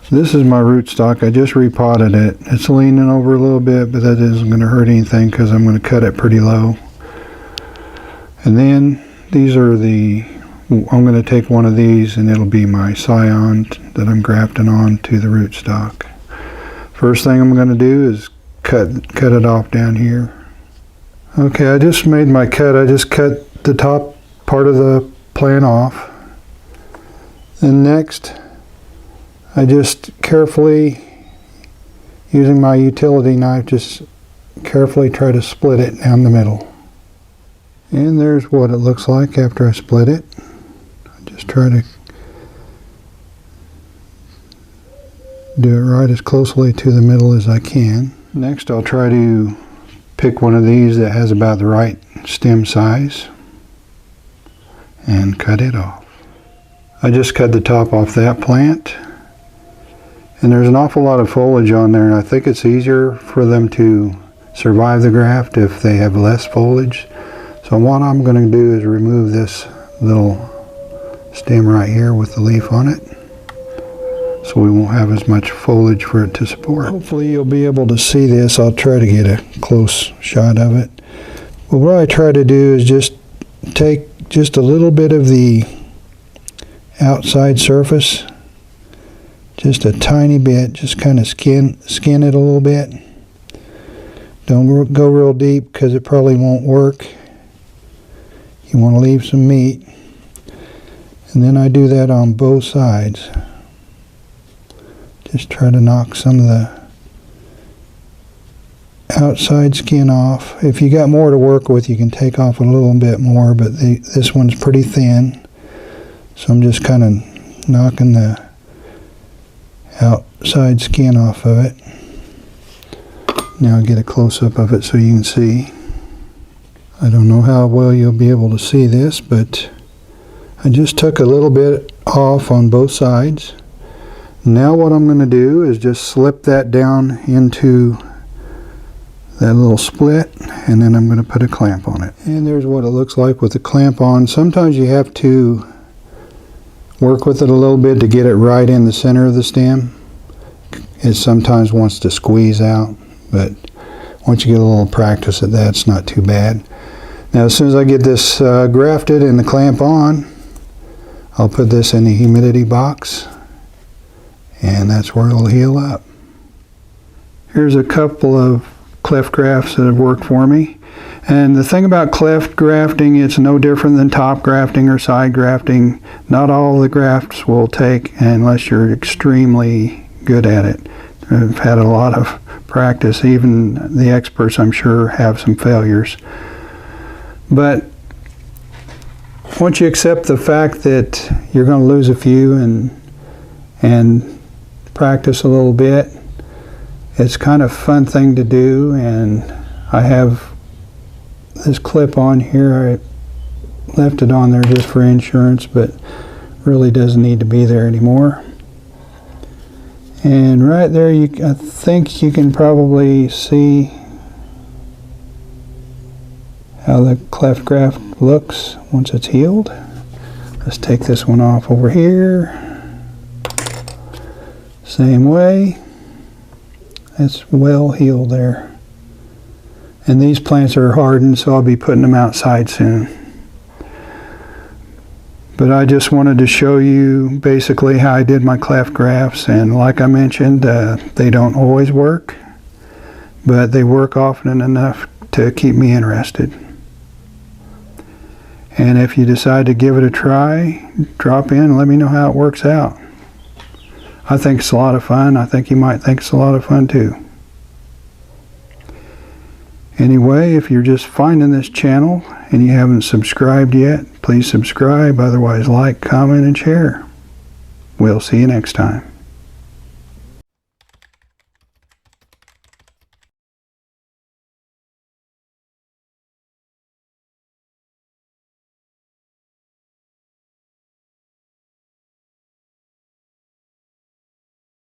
This is my rootstock. I just repotted it. It's leaning over a little bit, but that isn't going to hurt anything because I'm going to cut it pretty low. And then these are I'm going to take one of these and it'll be my scion that I'm grafting on to the rootstock. First thing I'm going to do is cut it off down here. Okay, I just made my cut. I just cut the top part of the plant off. And next, I just carefully, using my utility knife, just carefully try to split it down the middle. And there's what it looks like after I split it. I just try to do it right as closely to the middle as I can. Next, I'll try to pick one of these that has about the right stem size and cut it off. I just cut the top off that plant. And there's an awful lot of foliage on there, and I think it's easier for them to survive the graft if they have less foliage. So what I'm going to do is remove this little stem right here with the leaf on it, so we won't have as much foliage for it to support. Hopefully you'll be able to see this. I'll try to get a close shot of it. But what I try to do is just take just a little bit of the outside surface, just a tiny bit, just kind of skin it a little bit. Don't go real deep because it probably won't work. You want to leave some meat. And then I do that on both sides. Just try to knock some of the outside skin off. If you got more to work with, you can take off a little bit more, but this one's pretty thin. So I'm just kind of knocking the outside skin off of it. Now I'll get a close-up of it so you can see. I don't know how well you'll be able to see this, but I just took a little bit off on both sides. Now what I'm going to do is just slip that down into that little split, and then I'm going to put a clamp on it. And there's what it looks like with the clamp on. Sometimes you have to work with it a little bit to get it right in the center of the stem. It sometimes wants to squeeze out, but once you get a little practice at that, it's not too bad. Now as soon as I get this grafted and the clamp on, I'll put this in the humidity box, and that's where it'll heal up. Here's a couple of cleft grafts that have worked for me. And the thing about cleft grafting, it's no different than top grafting or side grafting. Not all the grafts will take unless you're extremely good at it. I've had a lot of practice. Even the experts, I'm sure, have some failures. But once you accept the fact that you're going to lose a few and practice a little bit, it's kind of a fun thing to do. And I have this clip on here. I left it on there just for insurance, but really doesn't need to be there anymore. And right there, I think you can probably see how the cleft graft looks once it's healed. Let's take this one off over here. Same way. It's well healed there. And these plants are hardened, so I'll be putting them outside soon. But I just wanted to show you basically how I did my cleft grafts. And like I mentioned, they don't always work, but they work often enough to keep me interested. And if you decide to give it a try, drop in and let me know how it works out. I think it's a lot of fun. I think you might think it's a lot of fun too. Anyway, if you're just finding this channel and you haven't subscribed yet, please subscribe. Otherwise, like, comment, and share. We'll see you next time.